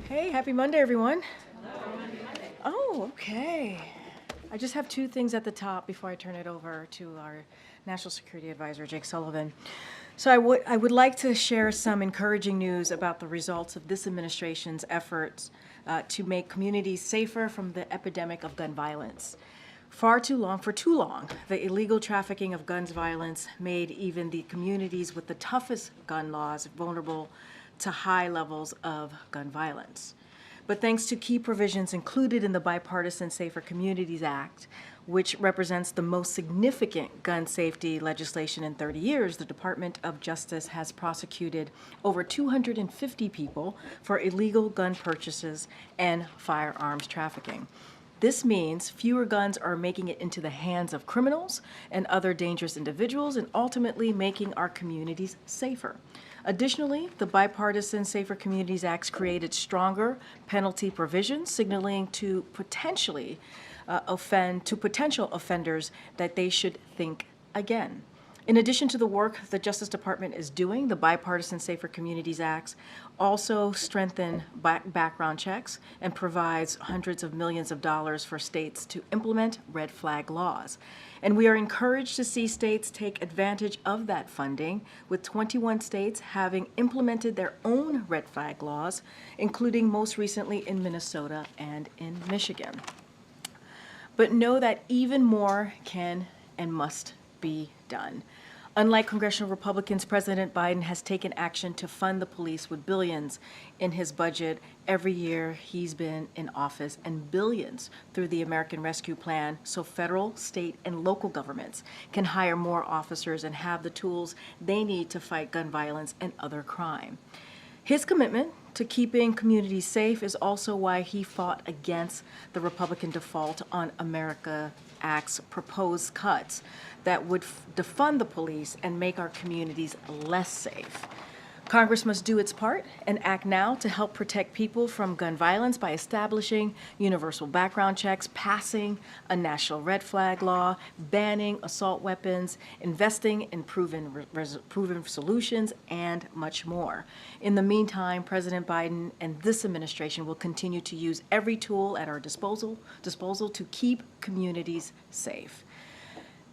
Hey, happy Monday, everyone. Oh, okay. I just have two things at the top before I turn it over to our National Security Advisor, Jake Sullivan. So I would like to share some encouraging news about the results of this administration's efforts to make communities safer from the epidemic of gun violence. For too long, the illegal trafficking of guns violence made even the communities with the toughest gun laws vulnerable to high levels of gun violence. But thanks to key provisions included in the Bipartisan Safer Communities Act, which represents the most significant gun safety legislation in 30 years, the Department of Justice has prosecuted over 250 people for illegal gun purchases and firearms trafficking. This means fewer guns are making it into the hands of criminals and other dangerous individuals and ultimately making our communities safer. Additionally, the Bipartisan Safer Communities Act created stronger penalty provisions, signaling to potential offenders that they should think again. In addition to the work the Justice Department is doing, the Bipartisan Safer Communities Act also strengthens background checks and provides hundreds of millions of dollars for states to implement red flag laws. And we are encouraged to see states take advantage of that funding, with 21 states having implemented their own red flag laws, including most recently in Minnesota and in Michigan. But know that even more can and must be done. Unlike congressional Republicans, President Biden has taken action to fund the police with billions in his budget every year he's been in office, and billions through the American Rescue Plan, so federal, state, and local governments can hire more officers and have the tools they need to fight gun violence and other crime. His commitment to keeping communities safe is also why he fought against the Republican default on America Act's proposed cuts that would defund the police and make our communities less safe. Congress must do its part and act now to help protect people from gun violence by establishing universal background checks, passing a national red flag law, banning assault weapons, investing in proven solutions, and much more. In the meantime, President Biden and this administration will continue to use every tool at our disposal to keep communities safe.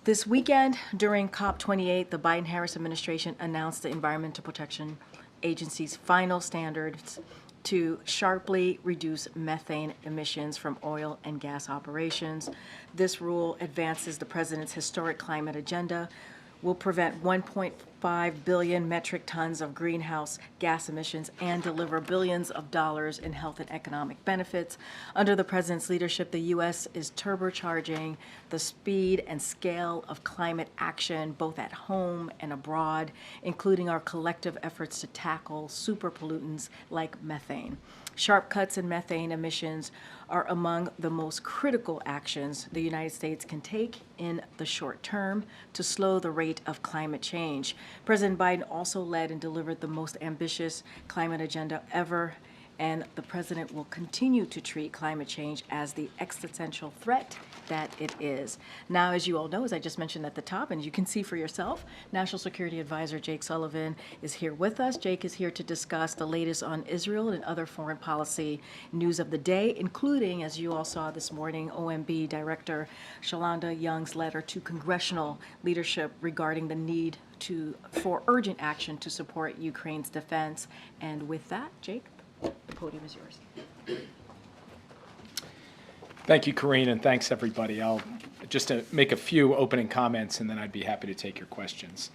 This weekend, during COP28, the Biden-Harris administration announced the Environmental Protection Agency's final standards to sharply reduce methane emissions from oil and gas operations. This rule advances the president's historic climate agenda, will prevent 1.5 billion metric tons of greenhouse gas emissions, and deliver billions of dollars in health and economic benefits. Under the president's leadership, the U.S. is turbocharging the speed and scale of climate action, both at home and abroad, including our collective efforts to tackle super pollutants like methane. Sharp cuts in methane emissions are among the most critical actions the United States can take in the short term to slow the rate of climate change. President Biden also led and delivered the most ambitious climate agenda ever, and the president will continue to treat climate change as the existential threat that it is. Now, as you all know, as I just mentioned at the top, and you can see for yourself, National Security Advisor Jake Sullivan is here with us. Jake is here to discuss the latest on Israel and other foreign policy news of the day, including, as you all saw this morning, OMB Director Shalanda Young's letter to congressional leadership regarding the need for urgent action to support Ukraine's defense. And with that, Jake, the podium is yours. Thank you, Karine, and thanks, everybody. I'll just make a few opening comments, and then I'd be happy to take your questions.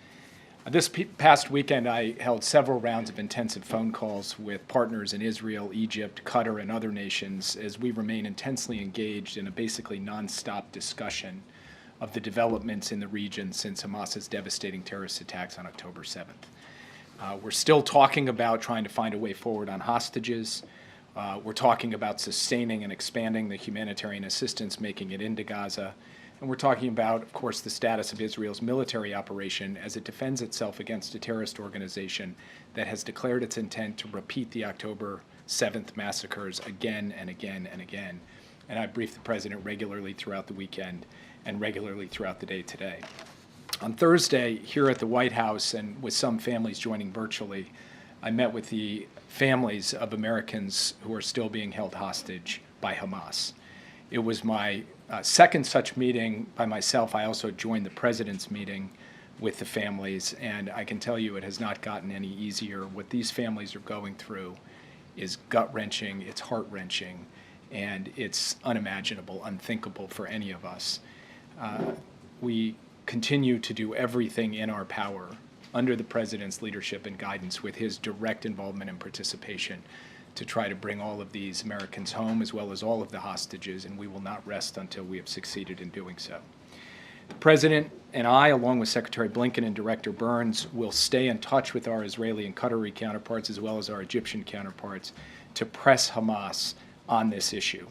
This past weekend, I held several rounds of intensive phone calls with partners in Israel, Egypt, Qatar, and other nations as we remain intensely engaged in a basically nonstop discussion of the developments in the region since Hamas's devastating terrorist attacks on October 7th. We're still talking about trying to find a way forward on hostages. We're talking about sustaining and expanding the humanitarian assistance, making it into Gaza. And we're talking about, of course, the status of Israel's military operation as it defends itself against a terrorist organization that has declared its intent to repeat the October 7th massacres again and again and again. And I briefed the president regularly throughout the weekend and regularly throughout the day today. On Thursday, here at the White House, and with some families joining virtually, I met with the families of Americans who are still being held hostage by Hamas. It was my second such meeting by myself. I also joined the president's meeting with the families, and I can tell you it has not gotten any easier. What these families are going through is gut-wrenching, it's heart-wrenching, and it's unimaginable, unthinkable for any of us. We continue to do everything in our power under the president's leadership and guidance with his direct involvement and participation to try to bring all of these Americans home, as well as all of the hostages, and we will not rest until we have succeeded in doing so. The President and I, along with Secretary Blinken and Director Burns, will stay in touch with our Israeli and Qatari counterparts, as well as our Egyptian counterparts, to press Hamas on this issue.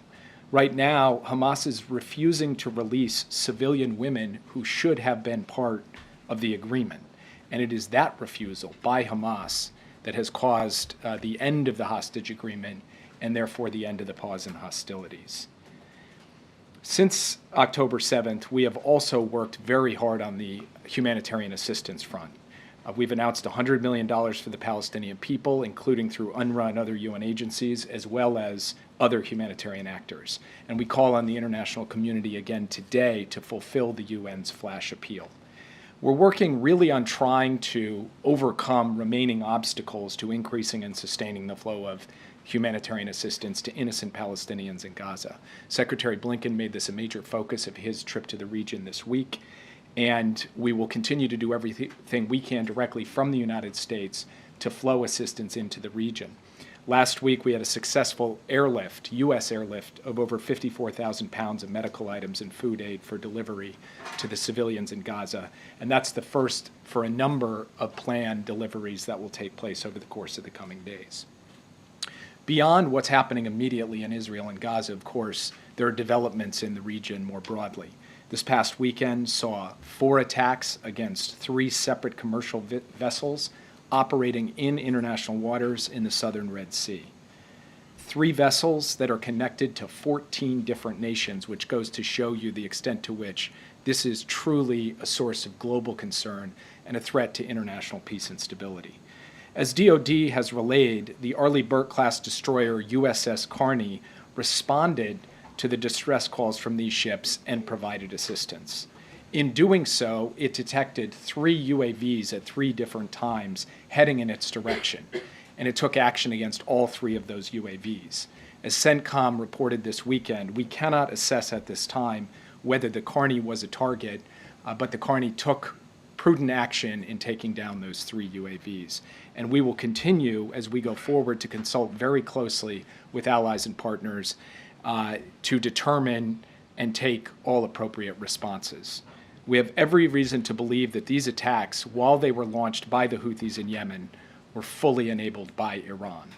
Right now, Hamas is refusing to release civilian women who should have been part of the agreement. And it is that refusal by Hamas that has caused the end of the hostage agreement and therefore the end of the pause in hostilities. Since October 7th, we have also worked very hard on the humanitarian assistance front. We've announced $100 million for the Palestinian people, including through UNRWA and other UN agencies, as well as other humanitarian actors. And we call on the international community again today to fulfill the UN's flash appeal. We're working really on trying to overcome remaining obstacles to increasing and sustaining the flow of humanitarian assistance to innocent Palestinians in Gaza. Secretary Blinken made this a major focus of his trip to the region this week, and we will continue to do everything we can directly from the United States to flow assistance into the region. Last week, we had a successful airlift, U.S. airlift, of over 54,000 pounds of medical items and food aid for delivery to the civilians in Gaza. And that's the first for a number of planned deliveries that will take place over the course of the coming days. Beyond what's happening immediately in Israel and Gaza, of course, there are developments in the region more broadly. This past weekend saw 4 attacks against 3 separate commercial vessels operating in international waters in the southern Red Sea. 3 vessels that are connected to 14 different nations, which goes to show you the extent to which this is truly a source of global concern and a threat to international peace and stability. As DoD has relayed, the Arleigh Burke-class destroyer USS Carney responded to the distress calls from these ships and provided assistance. In doing so, it detected 3 UAVs at 3 different times heading in its direction, and it took action against all 3 of those UAVs. As CENTCOM reported this weekend, we cannot assess at this time whether the Carney was a target, but the Carney took prudent action in taking down those 3 UAVs. And we will continue, as we go forward, to consult very closely with allies and partners to determine and take all appropriate responses. We have every reason to believe that these attacks, while they were launched by the Houthis in Yemen, were fully enabled by Iran.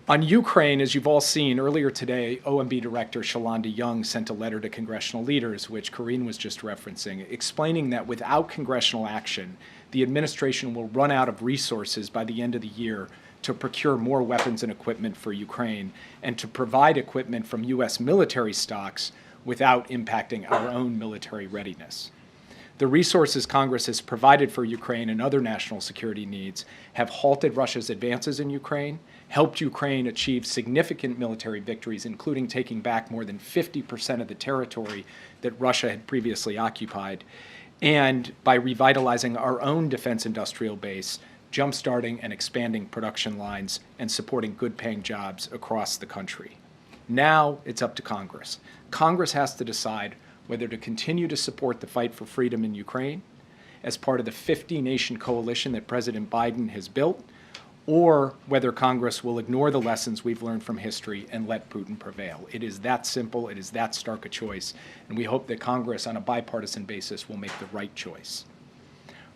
On Ukraine, as you've all seen, earlier today, OMB Director Shalanda Young sent a letter to congressional leaders, which Karine was just referencing, explaining that without congressional action, the administration will run out of resources by the end of the year to procure more weapons and equipment for Ukraine and to provide equipment from U.S. military stocks without impacting our own military readiness. The resources Congress has provided for Ukraine and other national security needs have halted Russia's advances in Ukraine, helped Ukraine achieve significant military victories, including taking back more than 50% of the territory that Russia had previously occupied, and by revitalizing our own defense industrial base, jumpstarting and expanding production lines, and supporting good-paying jobs across the country. Now it's up to Congress. Congress has to decide whether to continue to support the fight for freedom in Ukraine as part of the 50-nation coalition that President Biden has built, or whether Congress will ignore the lessons we've learned from history and let Putin prevail. It is that simple, it is that stark a choice, and we hope that Congress, on a bipartisan basis, will make the right choice.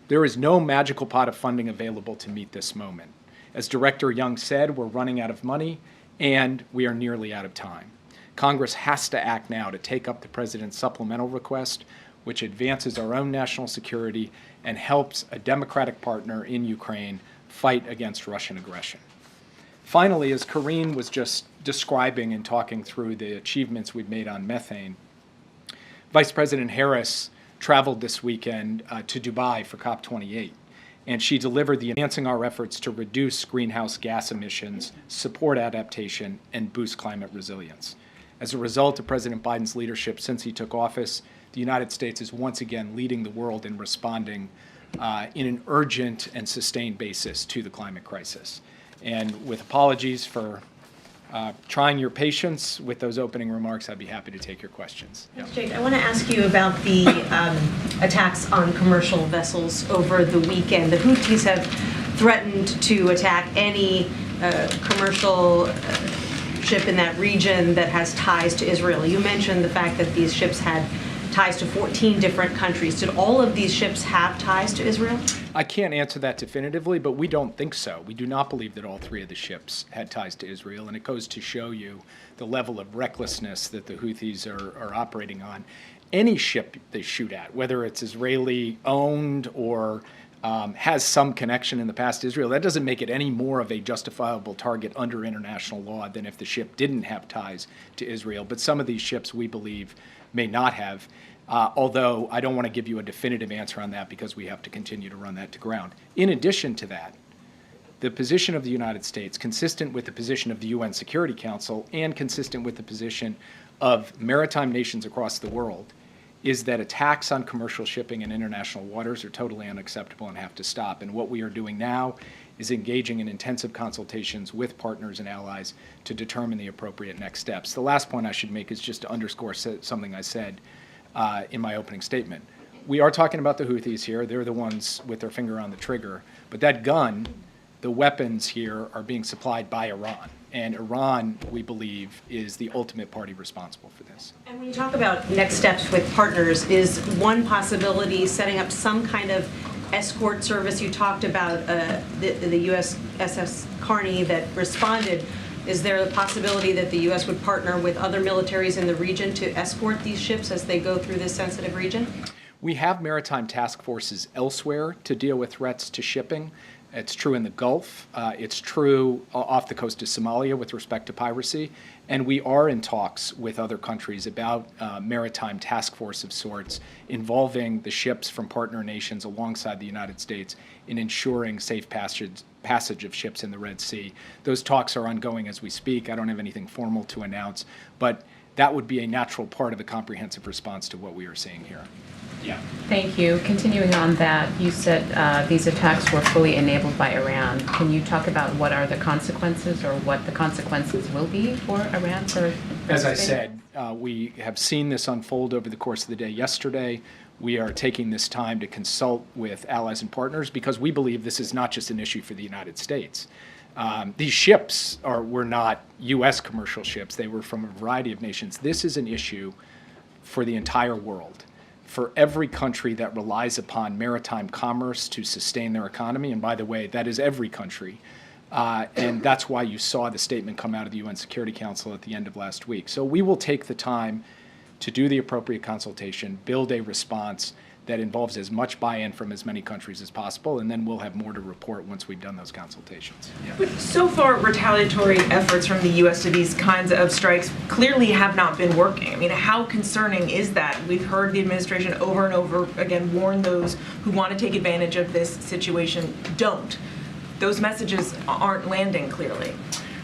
There is no magical pot of funding available to meet this moment. As Director Young said, we're running out of money, and we are nearly out of time. Congress has to act now to take up the President's supplemental request, which advances our own national security and helps a democratic partner in Ukraine fight against Russian aggression. Finally, as Karine was just describing and talking through the achievements we've made on methane, Vice President Harris traveled this weekend to Dubai for COP28. and she delivered the enhancing our efforts to reduce greenhouse gas emissions, support adaptation, and boost climate resilience. As a result of President Biden's leadership since he took office, the United States is once again leading the world in responding in an urgent and sustained basis to the climate crisis. And with apologies for trying your patience with those opening remarks, I'd be happy to take your questions. Thanks, Jake. I want to ask you about the attacks on commercial vessels over the weekend. The Houthis have threatened to attack any commercial ship in that region that has ties to Israel. You mentioned the fact that these ships had ties to 14 different countries. Did all of these ships have ties to Israel? I can't answer that definitively, but we don't think so. We do not believe that all three of the ships had ties to Israel, and it goes to show you the level of recklessness that the Houthis are operating on. Any ship they shoot at, whether it's Israeli-owned or has some connection in the past to Israel, that doesn't make it any more of a justifiable target under international law than if the ship didn't have ties to Israel. But some of these ships, we believe, may not have, although I don't want to give you a definitive answer on that because we have to continue to run that to ground. In addition to that, the position of the United States, consistent with the position of the UN Security Council and consistent with the position of maritime nations across the world, is that attacks on commercial shipping in international waters are totally unacceptable and have to stop. And what we are doing now is engaging in intensive consultations with partners and allies to determine the appropriate next steps. The last point I should make is just to underscore something I said in my opening statement. We are talking about the Houthis here. They're the ones with their finger on the trigger. But that gun, the weapons here, are being supplied by Iran. And Iran, we believe, is the ultimate party responsible for this. And when you talk about next steps with partners, is one possibility setting up some kind of escort service? You talked about the USS Karine that responded. Is there a possibility that the U.S. would partner with other militaries in the region to escort these ships as they go through this sensitive region? We have maritime task forces elsewhere to deal with threats to shipping. It's true in the Gulf. It's true off the coast of Somalia with respect to piracy. And we are in talks with other countries about maritime task force of sorts involving the ships from partner nations alongside the United States in ensuring safe passage of ships in the Red Sea. Those talks are ongoing as we speak. I don't have anything formal to announce, but that would be a natural part of a comprehensive response to what we are seeing here. Yeah. Thank you. Continuing on that, you said these attacks were fully enabled by Iran. Can you talk about what are the consequences or what the consequences will be for Iran? As I said, we have seen this unfold over the course of the day yesterday. We are taking this time to consult with allies and partners because we believe this is not just an issue for the United States. These ships were not U.S. commercial ships. They were from a variety of nations. This is an issue for the entire world, for every country that relies upon maritime commerce to sustain their economy. And by the way, that is every country. And that's why you saw the statement come out of the UN Security Council at the end of last week. So we will take the time to do the appropriate consultation, build a response that involves as much buy-in from as many countries as possible, and then we'll have more to report once we've done those consultations. Yeah. But so far, retaliatory efforts from the U.S. to these kinds of strikes clearly have not been working. I mean, how concerning is that? We've heard the administration over and over again warn those who want to take advantage of this situation don't. Those messages aren't landing clearly.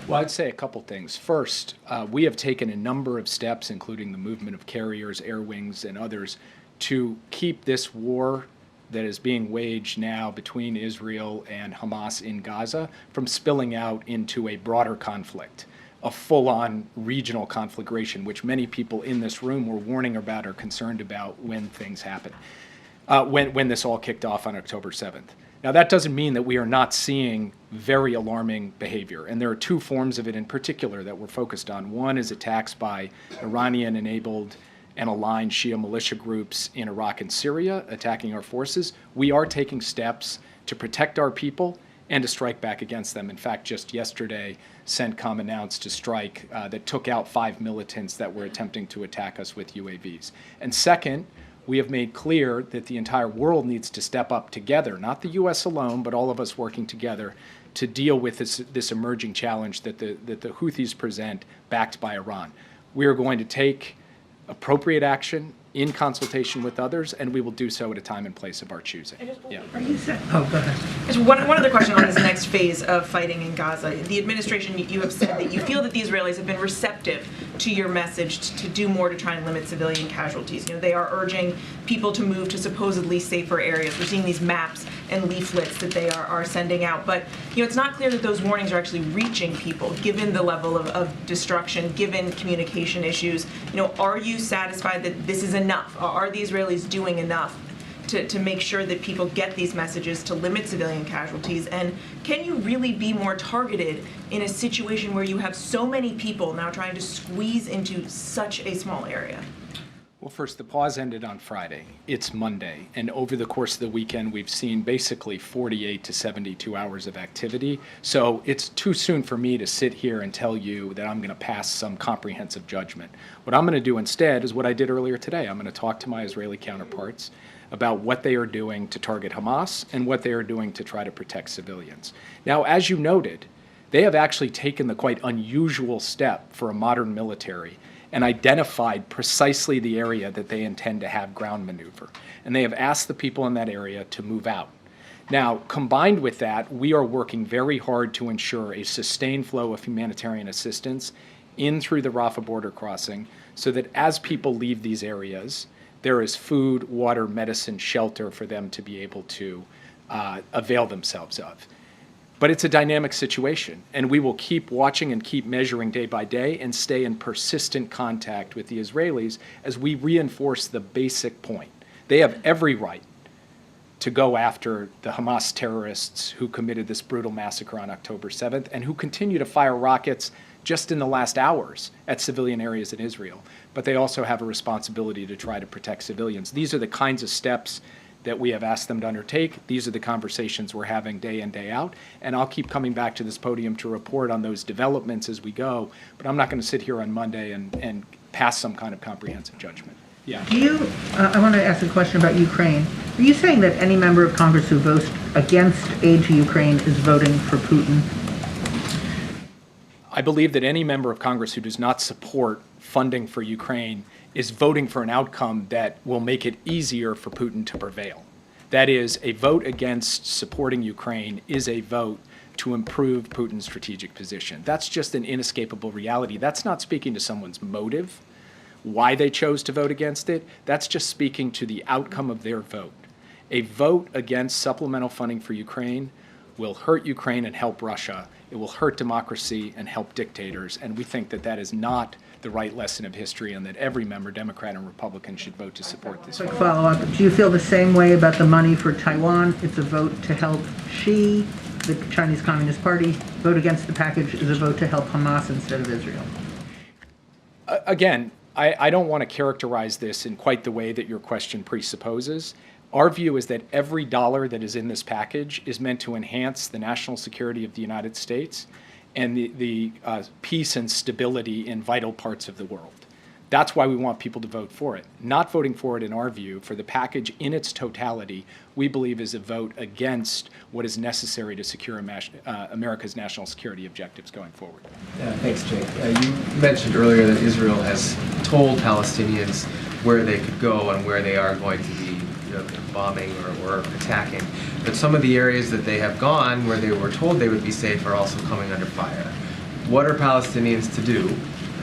Well, I'd say a couple things. First, we have taken a number of steps, including the movement of carriers, air wings, and others, to keep this war that is being waged now between Israel and Hamas in Gaza from spilling out into a broader conflict, a full-on regional conflagration, which many people in this room were warning about or concerned about when things happened, when this all kicked off on October 7th. Now, that doesn't mean that we are not seeing very alarming behavior, and there are two forms of it in particular that we're focused on. One is attacks by Iranian-enabled and aligned Shia militia groups in Iraq and Syria attacking our forces. We are taking steps to protect our people and to strike back against them. In fact, just yesterday, CENTCOM announced a strike that took out 5 militants that were attempting to attack us with UAVs. And second, we have made clear that the entire world needs to step up together, not the U.S. alone, but all of us working together to deal with this emerging challenge that the Houthis present backed by Iran. We are going to take appropriate action in consultation with others, and we will do so at a time and place of our choosing. Yeah. Are you saying, oh, go ahead. Just one other question on this next phase of fighting in Gaza. The administration, you have said that you feel that the Israelis have been receptive to your message to do more to try and limit civilian casualties. You know, they are urging people to move to supposedly safer areas. We're seeing these maps and leaflets that they are sending out. But, you know, it's not clear that those warnings are actually reaching people, given the level of destruction, given communication issues. You know, are you satisfied that this is enough? Are the Israelis doing enough to make sure that people get these messages to limit civilian casualties? And can you really be more targeted in a situation where you have so many people now trying to squeeze into such a small area? Well, first, the pause ended on Friday. It's Monday, and over the course of the weekend, we've seen basically 48 to 72 hours of activity. So it's too soon for me to sit here and tell you that I'm going to pass some comprehensive judgment. What I'm going to do instead is what I did earlier today. I'm going to talk to my Israeli counterparts about what they are doing to target Hamas and what they are doing to try to protect civilians. Now, as you noted, they have actually taken the quite unusual step for a modern military and identified precisely the area that they intend to have ground maneuver. And they have asked the people in that area to move out. Now, combined with that, we are working very hard to ensure a sustained flow of humanitarian assistance in through the Rafah border crossing so that as people leave these areas, there is food, water, medicine, shelter for them to be able to avail themselves of. But it's a dynamic situation, and we will keep watching and keep measuring day by day and stay in persistent contact with the Israelis as we reinforce the basic point. They have every right to go after the Hamas terrorists who committed this brutal massacre on October 7th and who continue to fire rockets just in the last hours at civilian areas in Israel. But they also have a responsibility to try to protect civilians. These are the kinds of steps that we have asked them to undertake. These are the conversations we're having day in, day out. And I'll keep coming back to this podium to report on those developments as we go. But I'm not going to sit here on Monday and pass some kind of comprehensive judgment. Yeah. Do you, I want to ask a question about Ukraine. Are you saying that any member of Congress who votes against aid to Ukraine is voting for Putin? I believe that any member of Congress who does not support funding for Ukraine is voting for an outcome that will make it easier for Putin to prevail. That is, a vote against supporting Ukraine is a vote to improve Putin's strategic position. That's just an inescapable reality. That's not speaking to someone's motive, why they chose to vote against it. That's just speaking to the outcome of their vote. A vote against supplemental funding for Ukraine will hurt Ukraine and help Russia. It will hurt democracy and help dictators. And we think that that is not the right lesson of history and that every member, Democrat and Republican, should vote to support this. Quick follow-up. Do you feel the same way about the money for Taiwan? It's a vote to help Xi, the Chinese Communist Party. Vote against the package is a vote to help Hamas instead of Israel. Again, I don't want to characterize this in quite the way that your question presupposes. Our view is that every dollar that is in this package is meant to enhance the national security of the United States and the peace and stability in vital parts of the world. That's why we want people to vote for it. Not voting for it, in our view, for the package in its totality, we believe is a vote against what is necessary to secure America's national security objectives going forward. Thanks, Jake. You mentioned earlier that Israel has told Palestinians where they could go and where they are going to be bombing or attacking. But some of the areas that they have gone where they were told they would be safe are also coming under fire. What are Palestinians to do?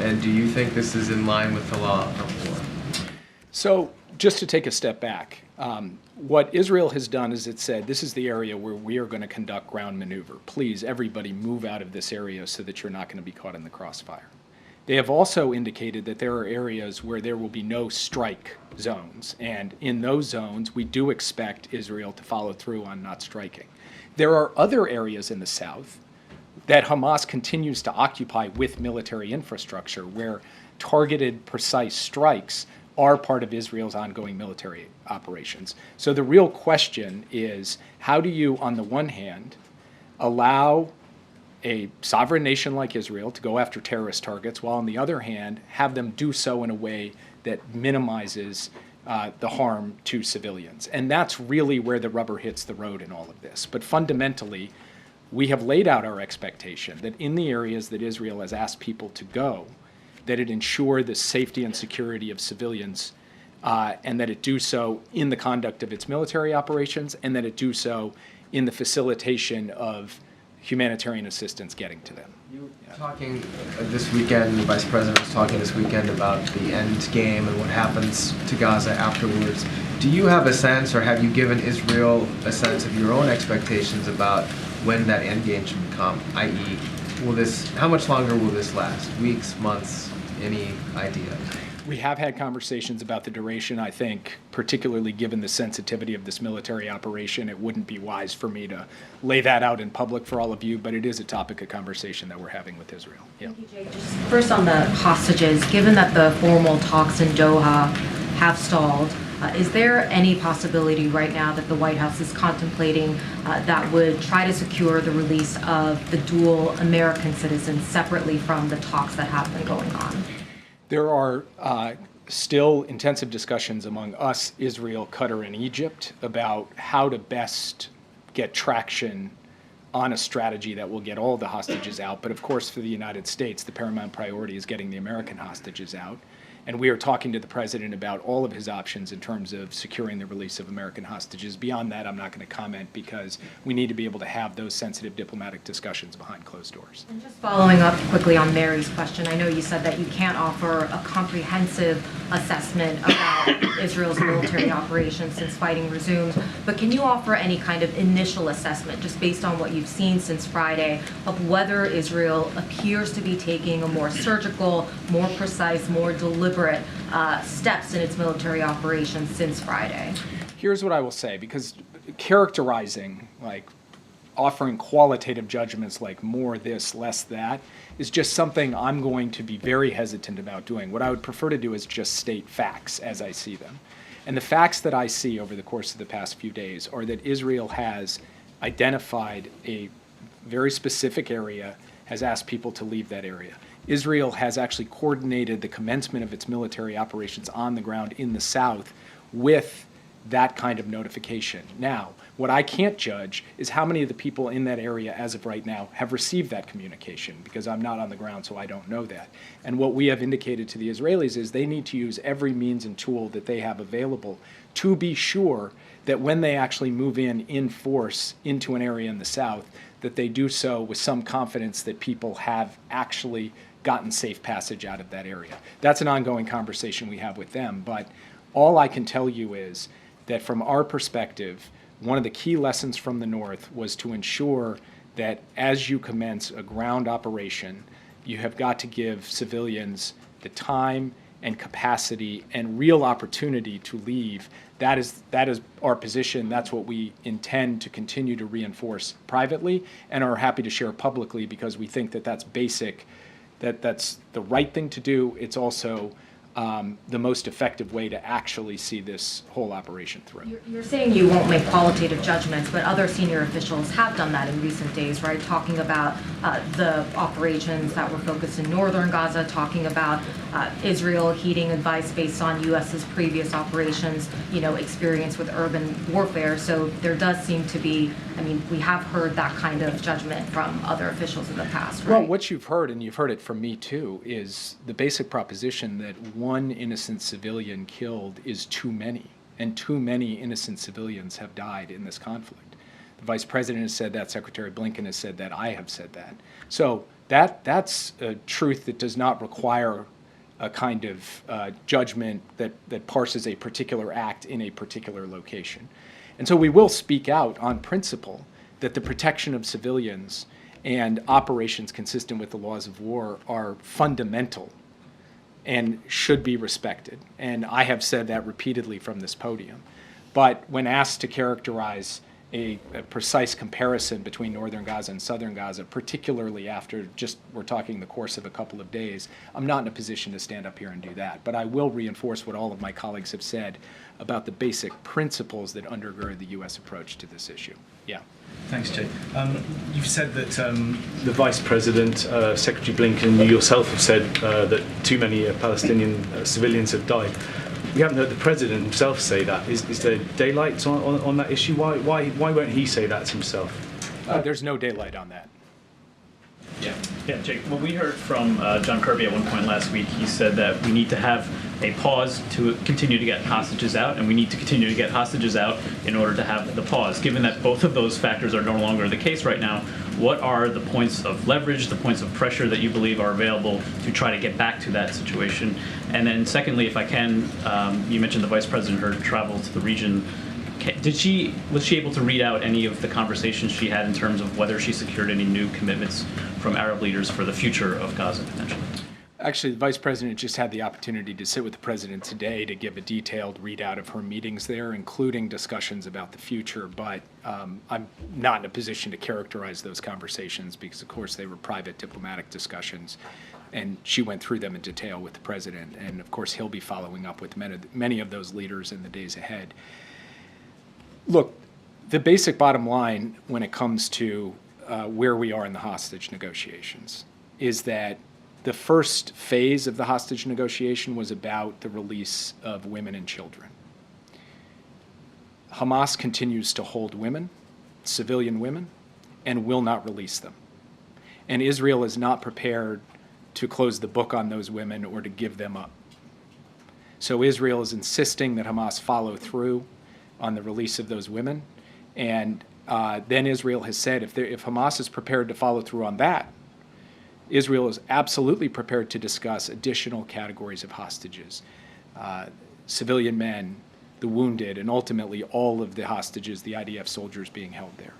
And do you think this is in line with the law of war? So just to take a step back, what Israel has done is it said, this is the area where we are going to conduct ground maneuver. Please, everybody move out of this area so that you're not going to be caught in the crossfire. They have also indicated that there are areas where there will be no strike zones. And in those zones, we do expect Israel to follow through on not striking. There are other areas in the south that Hamas continues to occupy with military infrastructure, where targeted, precise strikes are part of Israel's ongoing military operations. So the real question is, how do you, on the one hand, allow a sovereign nation like Israel to go after terrorist targets, while on the other hand, have them do so in a way that minimizes the harm to civilians? And that's really where the rubber hits the road in all of this. But fundamentally, we have laid out our expectation that in the areas that Israel has asked people to go, that it ensure the safety and security of civilians and that it do so in the conduct of its military operations, and that it do so in the facilitation of humanitarian assistance getting to them. You were talking this weekend, the Vice President was talking this weekend about the end game and what happens to Gaza afterwards. Do you have a sense, or have you given Israel a sense of your own expectations about when that end game should come, i.e., how much longer will this last? Weeks, months, any idea? We have had conversations about the duration. I think, particularly given the sensitivity of this military operation, it wouldn't be wise for me to lay that out in public for all of you, but it is a topic of conversation that we're having with Israel. Yeah. Thank you, Jake. Just first on the hostages, given that the formal talks in Doha have stalled, is there any possibility right now that the White House is contemplating that would try to secure the release of the dual American citizens separately from the talks that have been going on? There are still intensive discussions among us, Israel, Qatar, and Egypt about how to best get traction on a strategy that will get all the hostages out. But of course, for the United States, the paramount priority is getting the American hostages out. And we are talking to the president about all of his options in terms of securing the release of American hostages. Beyond that, I'm not going to comment because we need to be able to have those sensitive diplomatic discussions behind closed doors. And just following up quickly on Mary's question, I know you said that you can't offer a comprehensive assessment about Israel's military operations since fighting resumed, but can you offer any kind of initial assessment, just based on what you've seen since Friday, of whether Israel appears to be taking a more surgical, more precise, more deliberate steps in its military operations since Friday? Here's what I will say, because characterizing, like offering qualitative judgments like more this, less that, is just something I'm going to be very hesitant about doing. What I would prefer to do is just state facts as I see them. And the facts that I see over the course of the past few days are that Israel has identified a very specific area, has asked people to leave that area. Israel has actually coordinated the commencement of its military operations on the ground in the south with that kind of notification. Now, what I can't judge is how many of the people in that area as of right now have received that communication, because I'm not on the ground, so I don't know that. And what we have indicated to the Israelis is they need to use every means and tool that they have available to be sure that when they actually move in force into an area in the south, that they do so with some confidence that people have actually gotten safe passage out of that area. That's an ongoing conversation we have with them, but all I can tell you is that from our perspective, one of the key lessons from the North was to ensure that as you commence a ground operation, you have got to give civilians the time and capacity and real opportunity to leave. That is our position. That's what we intend to continue to reinforce privately and are happy to share publicly, because we think that that's basic, that's the right thing to do. It's also the most effective way to actually see this whole operation through. You're saying you won't make qualitative judgments, but other senior officials have done that in recent days, right? Talking about the operations that were focused in northern Gaza, talking about Israel heeding advice based on U.S.'s previous operations, experience with urban warfare. So there does seem to be, we have heard that kind of judgment from other officials in the past, right? Well, what you've heard, and you've heard it from me too, is the basic proposition that one innocent civilian killed is too many, and too many innocent civilians have died in this conflict. The Vice President has said that, Secretary Blinken has said that, I have said that. So that's a truth that does not require a kind of judgment that parses a particular act in a particular location. And so we will speak out on principle that the protection of civilians and operations consistent with the laws of war are fundamental and should be respected. And I have said that repeatedly from this podium. But when asked to characterize a precise comparison between northern Gaza and southern Gaza, particularly after we're talking the course of a couple of days, I'm not in a position to stand up here and do that. But I will reinforce what all of my colleagues have said about the basic principles that undergird the U.S. approach to this issue. Yeah. Thanks, Jay. You've said that the Vice President, Secretary Blinken, you yourself have said that too many Palestinian civilians have died. We haven't heard the President himself say that. Is there daylight on that issue? Why won't he say that himself? There's no daylight on that. Yeah. Yeah, Jake, well, we heard from John Kirby at one point last week. He said that we need to have a pause to continue to get hostages out, and we need to continue to get hostages out in order to have the pause. Given that both of those factors are no longer the case right now, what are the points of leverage, the points of pressure that you believe are available to try to get back to that situation? And then secondly, if I can, you mentioned the Vice President, her travel to the region. Was she able to read out any of the conversations she had in terms of whether she secured any new commitments from Arab leaders for the future of Gaza potentially? Actually, the Vice President just had the opportunity to sit with the President today to give a detailed readout of her meetings there, including discussions about the future. But I'm not in a position to characterize those conversations because, of course, they were private diplomatic discussions. And she went through them in detail with the President. And, of course, he'll be following up with many of those leaders in the days ahead. Look, the basic bottom line when it comes to where we are in the hostage negotiations is that the first phase of the hostage negotiation was about the release of women and children. Hamas continues to hold women, civilian women, and will not release them. And Israel is not prepared to close the book on those women or to give them up. So Israel is insisting that Hamas follow through on the release of those women. And then Israel has said if Hamas is prepared to follow through on that, Israel is absolutely prepared to discuss additional categories of hostages, civilian men, the wounded, and ultimately all of the hostages, the IDF soldiers being held there.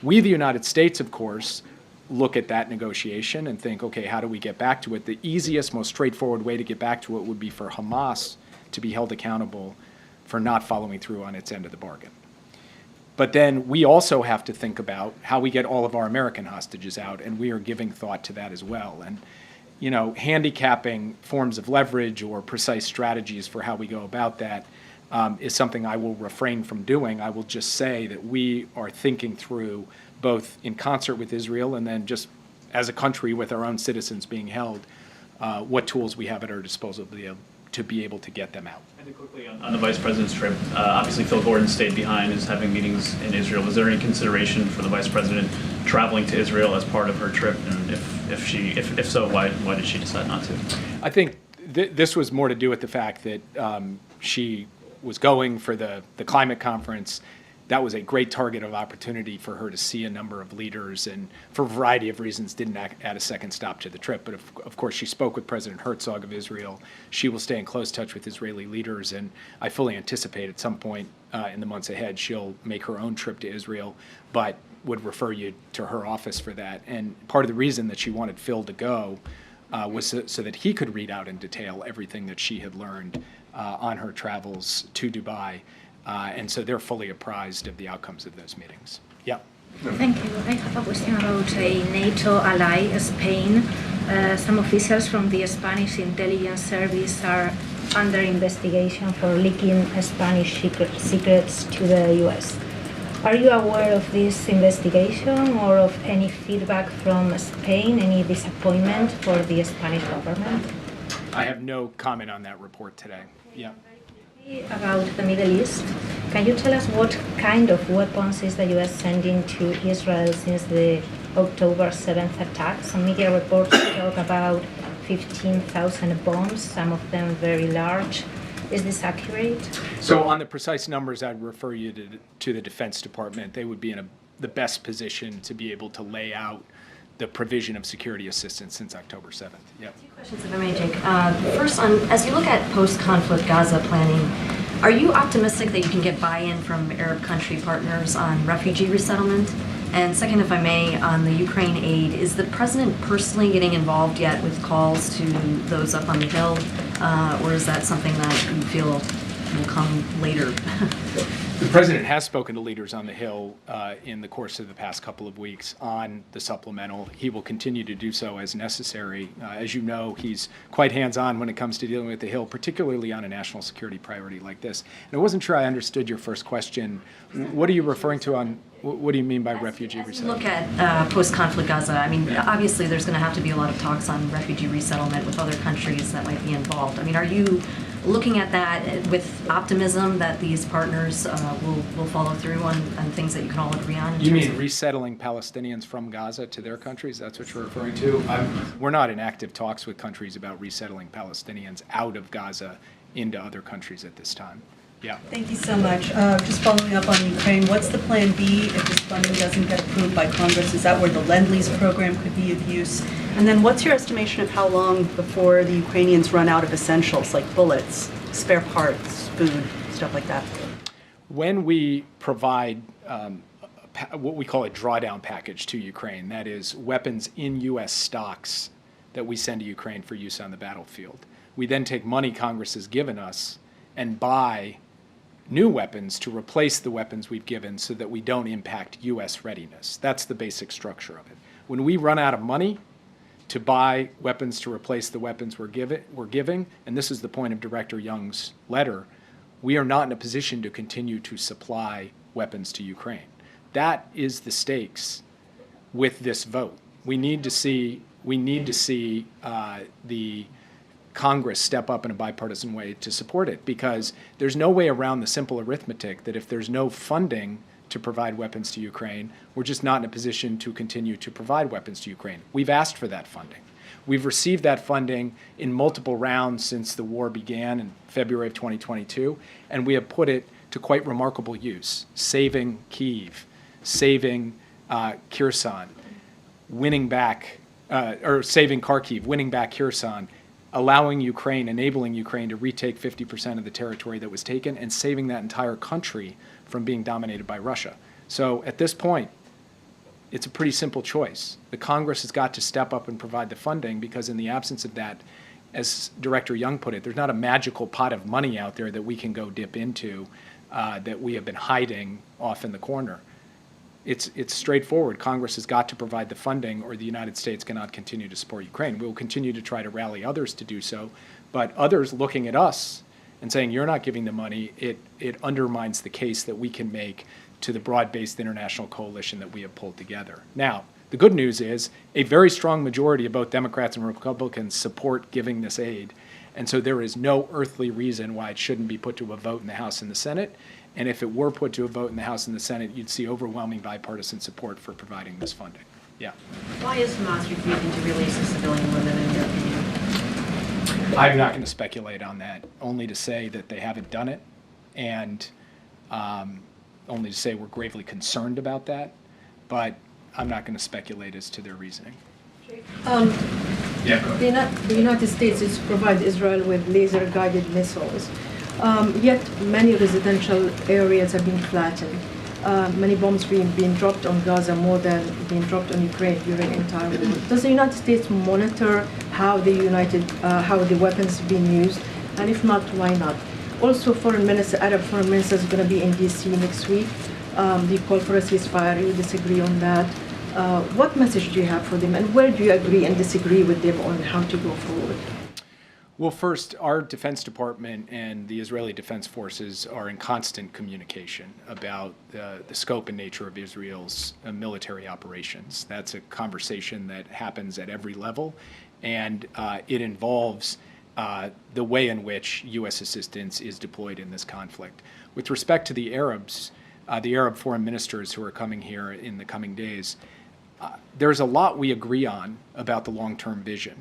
We, the United States, of course, look at that negotiation and think, okay, how do we get back to it? The easiest, most straightforward way to get back to it would be for Hamas to be held accountable for not following through on its end of the bargain. But then we also have to think about how we get all of our American hostages out, and we are giving thought to that as well. And, you know, handicapping forms of leverage or precise strategies for how we go about that is something I will refrain from doing. I will just say that we are thinking through, both in concert with Israel and then just as a country with our own citizens being held, what tools we have at our disposal to be able to get them out. And quickly on the Vice President's trip, obviously Phil Gordon stayed behind, is having meetings in Israel. Was there any consideration for the Vice President traveling to Israel as part of her trip? And if so, why did she decide not to? I think this was more to do with the fact that she was going for the climate conference. That was a great target of opportunity for her to see a number of leaders, and for a variety of reasons didn't add a second stop to the trip. But of course, she spoke with President Herzog of Israel. She will stay in close touch with Israeli leaders, and I fully anticipate at some point in the months ahead she'll make her own trip to Israel, but would refer you to her office for that. And part of the reason that she wanted Phil to go was so that he could read out in detail everything that she had learned on her travels to Dubai. And so they're fully apprised of the outcomes of those meetings. Yeah. Thank you. I have a question about a NATO ally, Spain. Some officials from the Spanish intelligence service are under investigation for leaking Spanish secrets to the U.S. Are you aware of this investigation or of any feedback from Spain, any disappointment for the Spanish government? I have no comment on that report today. Yeah. About the Middle East, can you tell us what kind of weapons is the U.S. sending to Israel since the October 7th attack? Some media reports talk about 15,000 bombs, some of them very large. Is this accurate? So on the precise numbers, I'd refer you to the Defense Department. They would be in the best position to be able to lay out the provision of security assistance since October 7th. Yep. Two questions, if I may, Jake. First, as you look at post-conflict Gaza planning, are you optimistic that you can get buy-in from Arab country partners on refugee resettlement? And second, if I may, on the Ukraine aid, is the president personally getting involved yet with calls to those up on the Hill, or is that something that you feel will come later? The president has spoken to leaders on the Hill in the course of the past couple of weeks on the supplemental. He will continue to do so as necessary. As you know, he's quite hands-on when it comes to dealing with the Hill, particularly on a national security priority like this. And I wasn't sure I understood your first question. What are you referring to on, what do you mean by refugee resettlement? Look at post-conflict Gaza. I mean, obviously there's going to have to be a lot of talks on refugee resettlement with other countries that might be involved. I mean, are you looking at that with optimism that these partners will follow through on things that you can all agree on? in You terms mean of- resettling Palestinians from Gaza to their countries? That's what you're referring to? We're not in active talks with countries about resettling Palestinians out of Gaza into other countries at this time. Yeah. Thank you so much. Just following up on Ukraine, what's the plan B if this funding doesn't get approved by Congress? Is that where the Lend-Lease program could be of use? And then what's your estimation of how long before the Ukrainians run out of essentials like bullets, spare parts, food, stuff like that? When we provide what we call a drawdown package to Ukraine, that is weapons in U.S. stocks that we send to Ukraine for use on the battlefield, we then take money Congress has given us and buy new weapons to replace the weapons we've given so that we don't impact U.S. readiness. That's the basic structure of it. When we run out of money to buy weapons to replace the weapons we're giving, and this is the point of Director Young's letter, we are not in a position to continue to supply weapons to Ukraine. That is the stakes with this vote. We need to see the Congress step up in a bipartisan way to support it, because there's no way around the simple arithmetic that if there's no funding to provide weapons to Ukraine, we're just not in a position to continue to provide weapons to Ukraine. We've asked for that funding. We've received that funding in multiple rounds since the war began in February of 2022, and we have put it to quite remarkable use, saving Kyiv, saving Kherson, winning back, or saving Kharkiv, winning back Kherson, allowing Ukraine, enabling Ukraine to retake 50% of the territory that was taken, and saving that entire country from being dominated by Russia. So at this point, it's a pretty simple choice. The Congress has got to step up and provide the funding, because in the absence of that, as Director Young put it, there's not a magical pot of money out there that we can go dip into that we have been hiding off in the corner. It's straightforward. Congress has got to provide the funding, or the United States cannot continue to support Ukraine. We will continue to try to rally others to do so, but others looking at us and saying, you're not giving the money, it undermines the case that we can make to the broad-based international coalition that we have pulled together. Now, the good news is a very strong majority of both Democrats and Republicans support giving this aid, and so there is no earthly reason why it shouldn't be put to a vote in the House and the Senate. And if it were put to a vote in the House and the Senate, you'd see overwhelming bipartisan support for providing this funding. Yeah. Why is Hamas refusing to release the civilian women, in your opinion? I'm not going to speculate on that, only to say that they haven't done it, and only to say we're gravely concerned about that, but I'm not going to speculate as to their reasoning. Yeah, go ahead. The United States is provide Israel with laser-guided missiles. Yet many residential areas have been flattened. Many bombs being dropped on Gaza more than being dropped on Ukraine during the entire war. Does the United States monitor how the weapons are being used? And if not, why not? Also, Arab foreign minister is going to be in D.C. next week. They call for a ceasefire. You disagree on that. What message do you have for them, and where do you agree and disagree with them on how to go forward? Well, first, our Defense Department and the Israeli Defense Forces are in constant communication about the scope and nature of Israel's military operations. That's a conversation that happens at every level, and it involves the way in which U.S. assistance is deployed in this conflict. With respect to the Arabs, the Arab foreign ministers who are coming here in the coming days, there's a lot we agree on about the long-term vision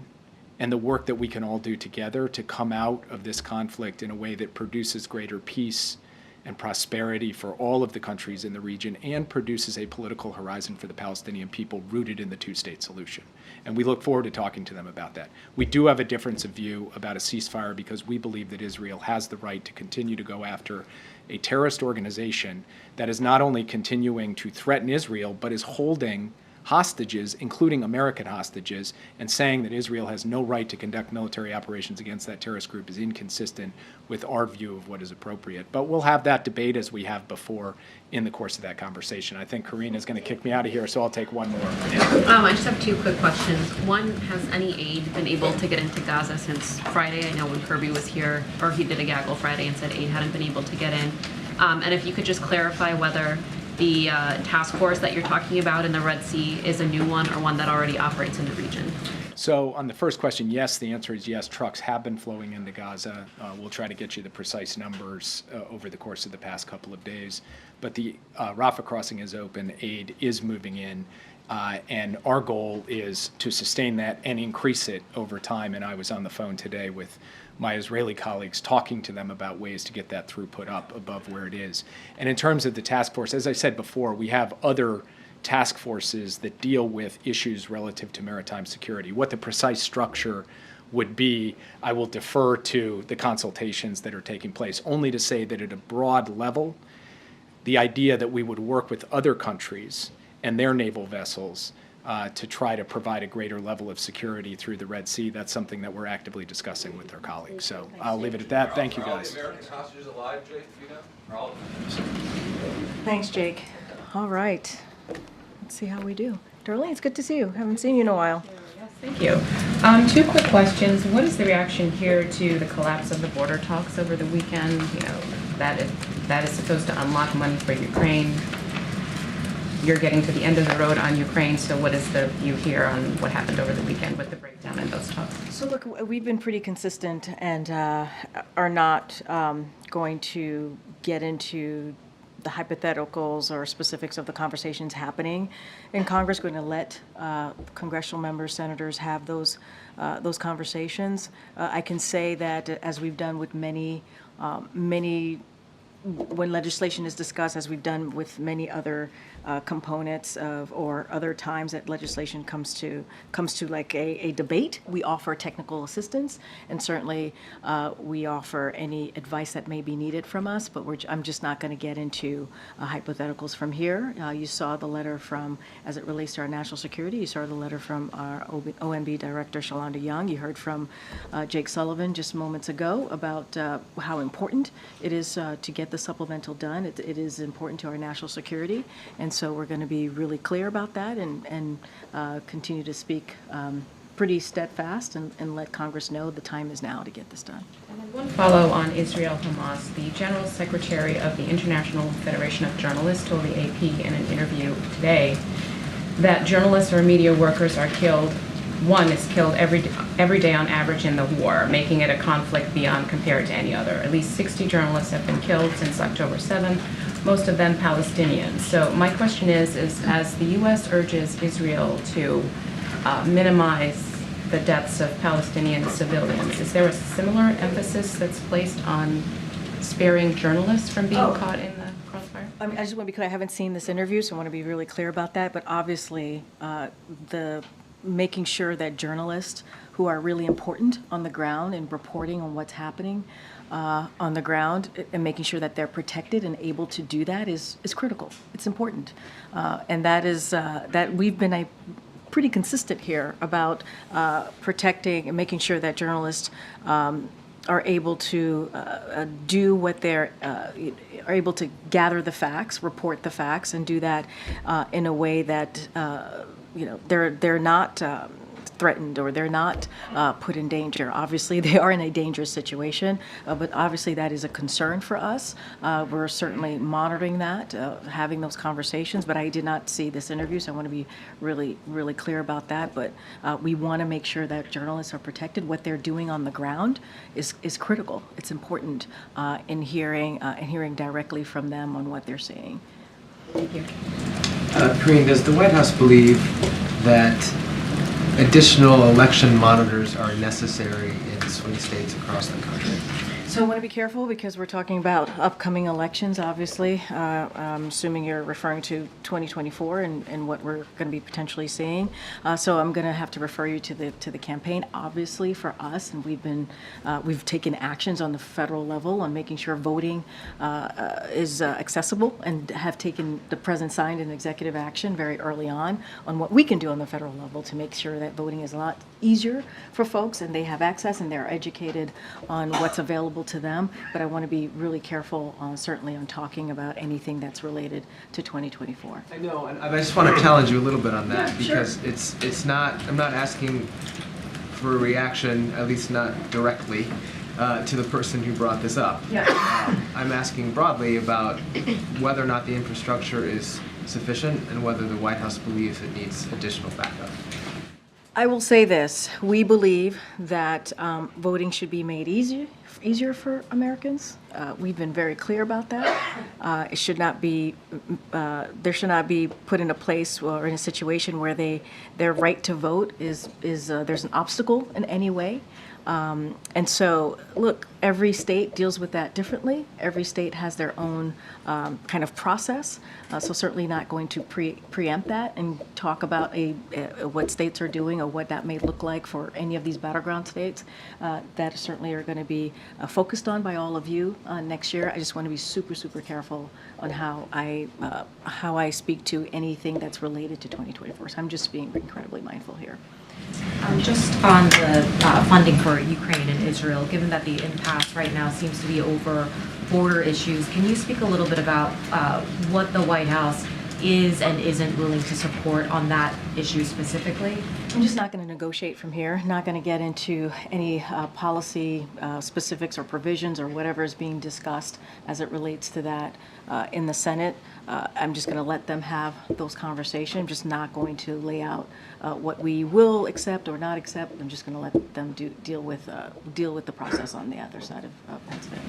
and the work that we can all do together to come out of this conflict in a way that produces greater peace and prosperity for all of the countries in the region, and produces a political horizon for the Palestinian people rooted in the two-state solution. And we look forward to talking to them about that. We do have a difference of view about a ceasefire, because we believe that Israel has the right to continue to go after a terrorist organization that is not only continuing to threaten Israel, but is holding hostages, including American hostages, and saying that Israel has no right to conduct military operations against that terrorist group is inconsistent with our view of what is appropriate. But we'll have that debate, as we have before, in the course of that conversation. I think Karine is going to kick me out of here, so I'll take one more. I just have two quick questions. One, has any aid been able to get into Gaza since Friday? I know when Kirby was here, or he did a gaggle Friday and said aid hadn't been able to get in. And if you could just clarify whether the task force that you're talking about in the Red Sea is a new one or one that already operates in the region? So on the first question, yes, the answer is yes. Trucks have been flowing into Gaza. We'll try to get you the precise numbers over the course of the past couple of days. But the Rafah crossing is open. Aid is moving in. And our goal is to sustain that and increase it over time. And I was on the phone today with my Israeli colleagues talking to them about ways to get that throughput up above where it is. And in terms of the task force, as I said before, we have other task forces that deal with issues relative to maritime security. What the precise structure would be, I will defer to the consultations that are taking place, only to say that at a broad level, the idea that we would work with other countries and their naval vessels to try to provide a greater level of security through the Red Sea, that's something that we're actively discussing with our colleagues. So I'll leave it at that. Thank you, guys. Are all the American hostages alive, Jake? Do you know? Are all of them? Thanks, Jake. All right. Let's see how we do. Darlene, it's good to see you. Haven't seen you in a while. Thank you. Two quick questions. What is the reaction here to the collapse of the border talks over the weekend? You know, that is supposed to unlock money for Ukraine. You're getting to the end of the road on Ukraine, so what is the view here on what happened over the weekend with the breakdown in those talks? So look, we've been pretty consistent and are not going to get into the hypotheticals or specifics of the conversations happening in Congress. We're going to let congressional members, senators have those conversations. I can say that as we've done with many when legislation is discussed, as we've done with many other components of, or other times that legislation comes to like a debate, we offer technical assistance, and certainly we offer any advice that may be needed from us, but I'm just not going to get into hypotheticals from here. You saw the letter from, as it relates to our national security, you saw the letter from our OMB Director, Shalonda Young. You heard from Jake Sullivan just moments ago about how important it is to get the supplemental done. It is important to our national security, and so we're going to be really clear about that and continue to speak pretty steadfast and let Congress know the time is now to get this done. And then one follow on Israel-Hamas. The General Secretary of the International Federation of Journalists told the AP in an interview today that journalists or media workers are killed. One is killed every day on average in the war, making it a conflict beyond compared to any other. At least 60 journalists have been killed since October 7, most of them Palestinians. So my question is as the U.S. urges Israel to minimize the deaths of Palestinian civilians, is there a similar emphasis that's placed on sparing journalists from being caught in the crossfire? I mean, I just want to be clear, I haven't seen this interview, so I want to be really clear about that, but obviously making sure that journalists who are really important on the ground and reporting on what's happening on the ground and making sure that they're protected and able to do that is critical. It's important. And that is that we've been pretty consistent here about protecting and making sure that journalists are able to do what they're are able to gather the facts, report the facts, and do that in a way that they're not threatened or they're not put in danger. Obviously, they are in a dangerous situation, but obviously that is a concern for us. We're certainly monitoring that, having those conversations, but I did not see this interview, so I want to be really, really clear about that. But we want to make sure that journalists are protected. What they're doing on the ground is critical. It's important in hearing directly from them on what they're seeing. Thank you. Karine, does the White House believe that additional election monitors are necessary in swing states across the country? So I want to be careful because we're talking about upcoming elections, obviously. I'm assuming you're referring to 2024 and what we're going to be potentially seeing. So I'm going to have to refer you to the campaign. Obviously, for us, and we've taken actions on the federal level on making sure voting is accessible, and have taken the president signed an executive action very early on what we can do on the federal level to make sure that voting is a lot easier for folks and they have access and they're educated on what's available to them. But I want to be really careful, certainly, on talking about anything that's related to 2024. I know, and I just want to challenge you a little bit on that, because it's not, I'm not asking for a reaction, at least not directly, to the person who brought this up. I'm asking broadly about whether or not the infrastructure is sufficient and whether the White House believes it needs additional backup. I will say this, we believe that voting should be made easier for Americans. We've been very clear about that. It should not be, there should not be put in a place or in a situation where their right to vote is there's an obstacle in any way. And so, look, every state deals with that differently. Every state has their own kind of process. So certainly not going to preempt that and talk about what states are doing or what that may look like for any of these battleground states that certainly are going to be focused on by all of you next year. I just want to be super, super careful on how I speak to anything that's related to 2024. So I'm just being incredibly mindful here. Just on the funding for Ukraine and Israel, given that the impasse right now seems to be over border issues, can you speak a little bit about what the White House is and isn't willing to support on that issue specifically? I'm just not going to negotiate from here, not going to get into any policy specifics or provisions or whatever is being discussed as it relates to that in the Senate. I'm just going to let them have those conversations. I'm just not going to lay out what we will accept or not accept. I'm just going to let them deal with the process on the other side of Pennsylvania.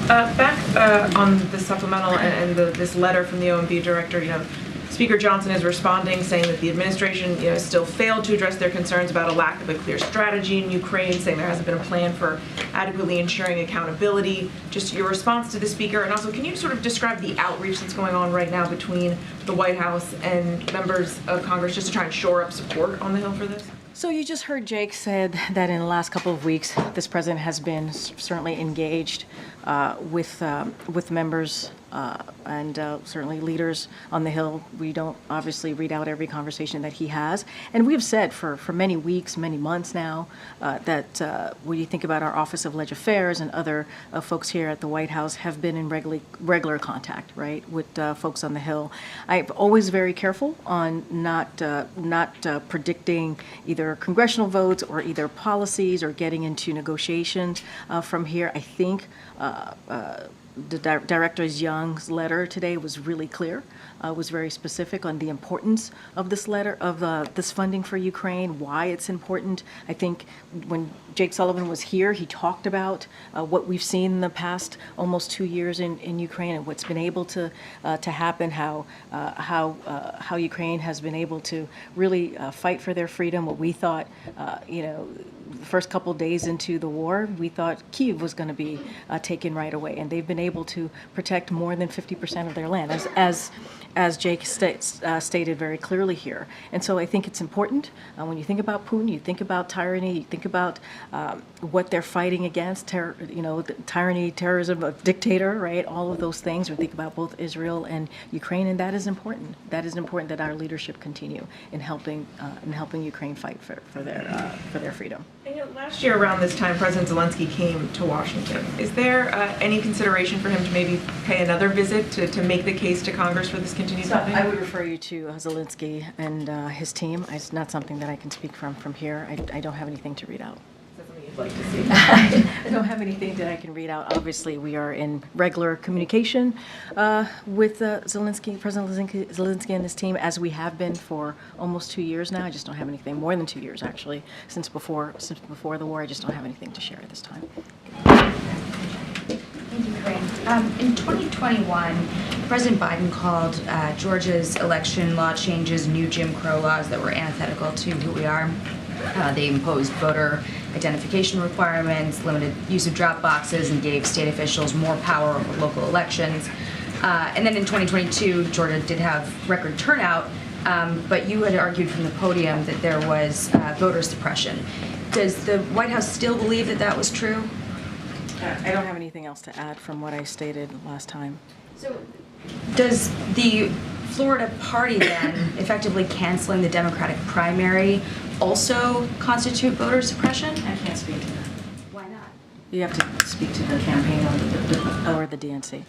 Back on the supplemental and this letter from the OMB director, Speaker Johnson is responding, saying that the administration, still failed to address their concerns about a lack of a clear strategy in Ukraine, saying there hasn't been a plan for adequately ensuring accountability. Just your response to the speaker, and also can you sort of describe the outreach that's going on right now between the White House and members of Congress just to try and shore up support on the Hill for this? So you just heard Jake said that in the last couple of weeks, this president has been certainly engaged with members and certainly leaders on the Hill. We don't obviously read out every conversation that he has. And we've said for many weeks, many months now, that when you think about our Office of Leg Affairs and other folks here at the White House have been in regular contact, right, with folks on the Hill. I'm always very careful on not predicting either congressional votes or either policies or getting into negotiations from here. I think the Director Young's letter today was really clear, was very specific on the importance of this letter, of this funding for Ukraine, why it's important. I think when Jake Sullivan was here, he talked about what we've seen in the past almost 2 years in Ukraine and what's been able to happen, how Ukraine has been able to really fight for their freedom. What we thought, the first couple days into the war, we thought Kyiv was going to be taken right away, and they've been able to protect more than 50% of their land, as Jake stated very clearly here. And so I think it's important when you think about Putin, you think about tyranny, you think about what they're fighting against, tyranny, terrorism, a dictator, right? All of those things. We think about both Israel and Ukraine, and that is important. That is important that our leadership continue in helping Ukraine fight for their freedom. Last year around this time, President Zelensky came to Washington. Is there any consideration for him to maybe pay another visit to make the case to Congress for this continued funding? I would refer you to Zelensky and his team. It's not something that I can speak from here. I don't have anything to read out. Like to see. I don't have anything that I can read out. Obviously, we are in regular communication with President Zelensky and his team, as we have been for almost 2 years now. I just don't have anything, more than 2 years actually, since before the war. I just don't have anything to share at this time. Thank you, Karine. In 2021, President Biden called Georgia's election law changes new Jim Crow laws that were antithetical to who we are. They imposed voter identification requirements, limited use of drop boxes, and gave state officials more power over local elections. And then in 2022, Georgia did have record turnout, but you had argued from the podium that there was voter suppression. Does the White House still believe that that was true? I don't have anything else to add from what I stated last time. So does the Florida party then effectively canceling the Democratic primary also constitute voter suppression? I can't speak to that. Why not? You have to speak to the campaign or the DNC.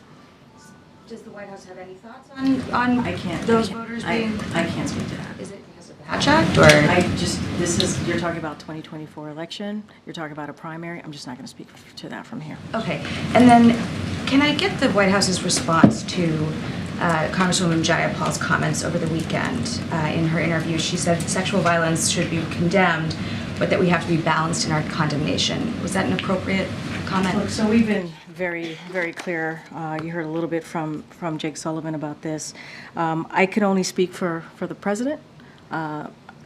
Does the White House have any thoughts on I can't. those voters being? I can't speak to that. Is it because of the Hatch Act, or? You're talking about 2024 election, you're talking about a primary, I'm just not going to speak to that from here. Okay, and then can I get the White House's response to Congresswoman Jayapal's comments over the weekend? In her interview, she said sexual violence should be condemned, but that we have to be balanced in our condemnation. Was that an appropriate comment? Look, so we've been very, very clear. You heard a little bit from Jake Sullivan about this. I can only speak for the president.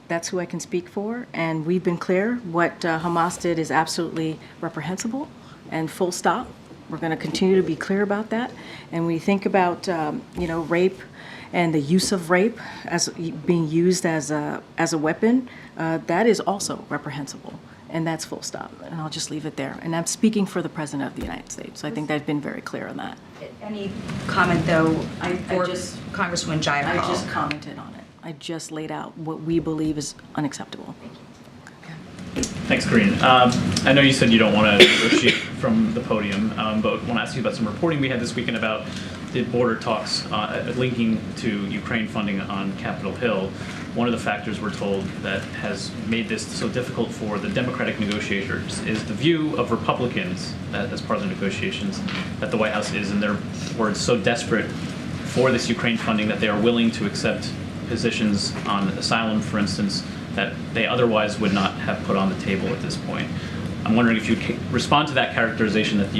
That's who I can speak for, and we've been clear. What Hamas did is absolutely reprehensible, and full stop. We're going to continue to be clear about that. And when you think about, rape and the use of rape as being used as a weapon, that is also reprehensible, and that's full stop. And I'll just leave it there. And I'm speaking for the President of the United States, so I think I've been very clear on that. Any comment, though, for Congresswoman Jayapal? I just commented on it. I just laid out what we believe is unacceptable. Thanks, Karine. I know you said you don't want to negotiate from the podium, but I want to ask you about some reporting we had this weekend about the border talks linking to Ukraine funding on Capitol Hill. One of the factors we're told that has made this so difficult for the Democratic negotiators is the view of Republicans as part of the negotiations that the White House is, in their words, so desperate for this Ukraine funding that they are willing to accept positions on asylum, for instance, that they otherwise would not have put on the table at this point. I'm wondering if you could respond to that characterization that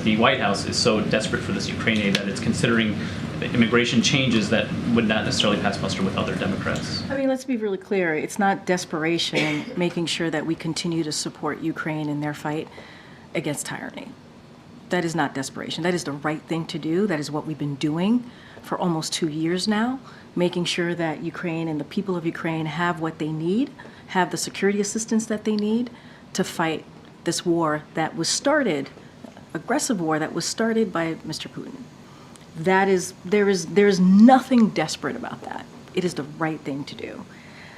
the White House is so desperate for this Ukraine aid that it's considering immigration changes that would not necessarily pass muster with other Democrats. I mean, let's be really clear. It's not desperation making sure that we continue to support Ukraine in their fight against tyranny. That is not desperation. That is the right thing to do. That is what we've been doing for almost 2 years now, making sure that Ukraine and the people of Ukraine have what they need, have the security assistance that they need to fight this war that was started, aggressive war that was started by Mr. Putin. There is nothing desperate about that. It is the right thing to do.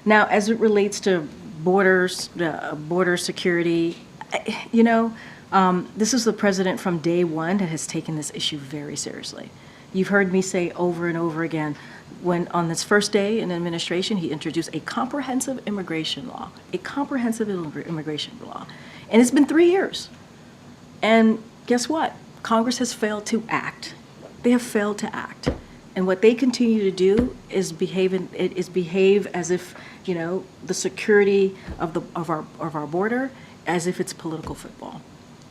Now, as it relates to borders, border security, this is the president from day one that has taken this issue very seriously. You've heard me say over and over again, when on this first day in administration, he introduced a comprehensive immigration law, And it's been 3 years. And guess what? Congress has failed to act. They have failed to act. And what they continue to do is behave as if, the security of our border, as if it's political football.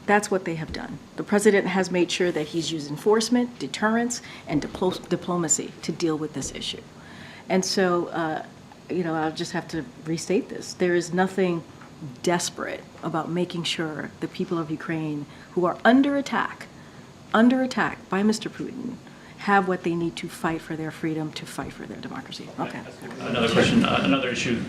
That's what they have done. The president has made sure that he's used enforcement, deterrence, and diplomacy to deal with this issue. And so, I'll just have to restate this. There is nothing desperate about making sure the people of Ukraine who are under attack by Mr. Putin, have what they need to fight for their freedom, to fight for their democracy. Okay. Another question, another issue.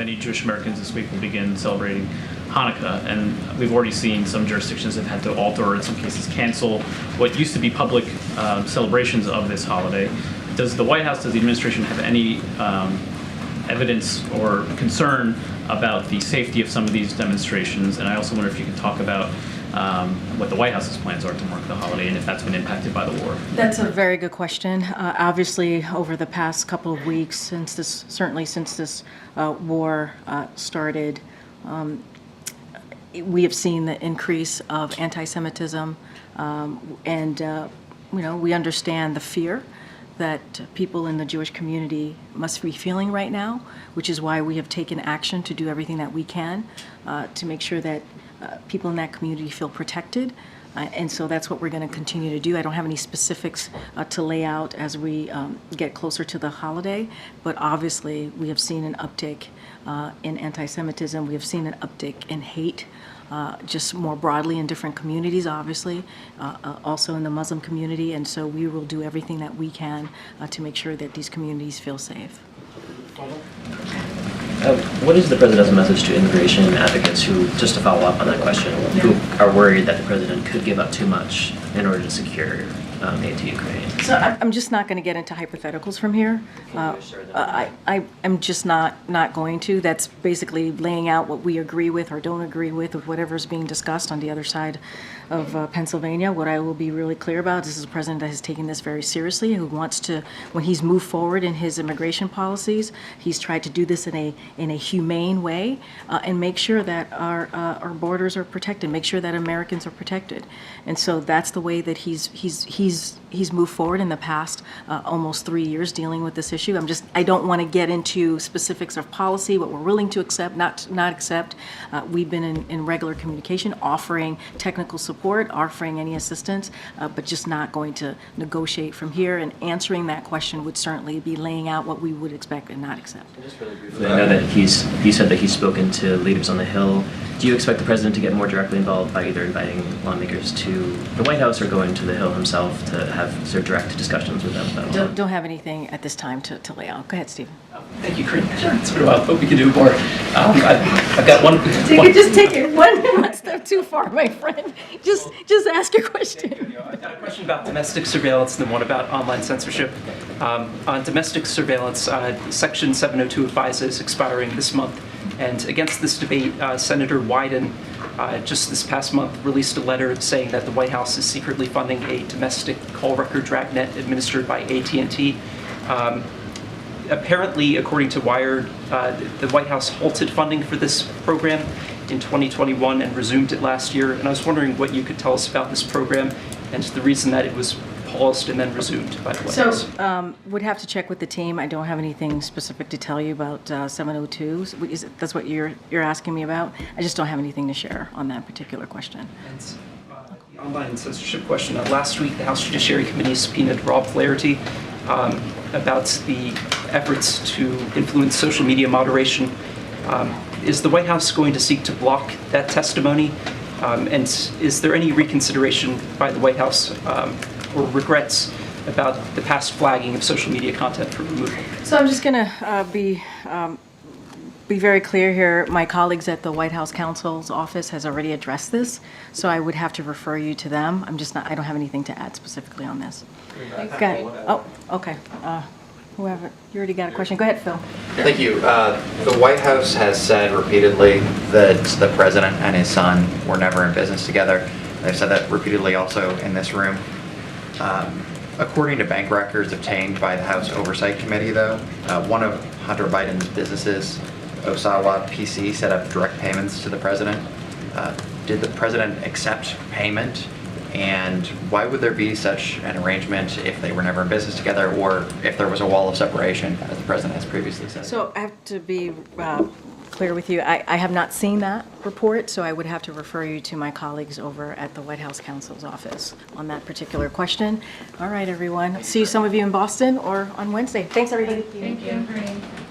Many Jewish Americans this week will begin celebrating Hanukkah, and we've already seen some jurisdictions have had to alter or in some cases cancel what used to be public celebrations of this holiday. Does the White House, does the administration have any evidence or concern about the safety of some of these demonstrations? And I also wonder if you could talk about what the White House's plans are to mark the holiday and if that's been impacted by the war. That's a very good question. Obviously, over the past couple of weeks, since this war started, we have seen the increase of anti-Semitism, and we understand the fear that people in the Jewish community must be feeling right now, which is why we have taken action to do everything that we can to make sure that people in that community feel protected. And so that's what we're going to continue to do. I don't have any specifics to lay out as we get closer to the holiday, but obviously we have seen an uptick in anti-Semitism. We have seen an uptick in hate, just more broadly in different communities, obviously, also in the Muslim community. And so we will do everything that we can to make sure that these communities feel safe. What is the president's message to immigration advocates who, just to follow up on that question, who are worried that the president could give up too much in order to secure aid to Ukraine? So I'm just not going to get into hypotheticals from here. I'm just not going to. That's basically laying out what we agree with or don't agree with whatever's being discussed on the other side of Pennsylvania. What I will be really clear about is this is a president that has taken this very seriously, who wants to, when he's moved forward in his immigration policies, he's tried to do this in a humane way and make sure that our borders are protected, make sure that Americans are protected. And so that's the way that he's moved forward in the past almost 3 years dealing with this issue. I don't want to get into specifics of policy, what we're willing to accept, not accept. We've been in regular communication, offering technical support, offering any assistance, but just not going to negotiate from here. And answering that question would certainly be laying out what we would expect and not accept. Just really briefly, I know that you said that he's spoken to leaders on the Hill. Do you expect the president to get more directly involved by either inviting lawmakers to the White House or going to the Hill himself to have sort of direct discussions with them about it? Don't have anything at this time to lay out. Go ahead, Stephen. Thank you, Karine. Sure. I hope we can do more. I've got one. So you could just take it one step too far, my friend. Just ask your question. I've got a question about domestic surveillance and then one about online censorship. On domestic surveillance, Section 702 of FISA is expiring this month. And against this debate, Senator Wyden just this past month released a letter saying that the White House is secretly funding a domestic call record dragnet administered by AT&T. Apparently, according to Wired, the White House halted funding for this program in 2021 and resumed it last year. And I was wondering what you could tell us about this program and the reason that it was paused and then resumed by the White House. So, would have to check with the team. I don't have anything specific to tell you about 702. That's what you're asking me about? I just don't have anything to share on that particular question. And the online censorship question. Last week, the House Judiciary Committee subpoenaed Rob Flaherty about the efforts to influence social media moderation. Is the White House going to seek to block that testimony? And is there any reconsideration by the White House or regrets about the past flagging of social media content for removal? So I'm just going to be very clear here. My colleagues at the White House counsel's office has already addressed this, so I would have to refer you to them. I don't have anything to add specifically on this. Go ahead. Oh, okay. Whoever, you already got a question. Go ahead, Phil. Thank you. The White House has said repeatedly that the president and his son were never in business together. They've said that repeatedly also in this room. According to bank records obtained by the House Oversight Committee, though, one of Hunter Biden's businesses, Osawa PC, set up direct payments to the president. Did the president accept payment? And why would there be such an arrangement if they were never in business together, or if there was a wall of separation, as the president has previously said? So I have to be clear with you. I have not seen that report, so I would have to refer you to my colleagues over at the White House counsel's office on that particular question. All right, everyone. See some of you in Boston or on Wednesday. Thanks, everybody. Thank you.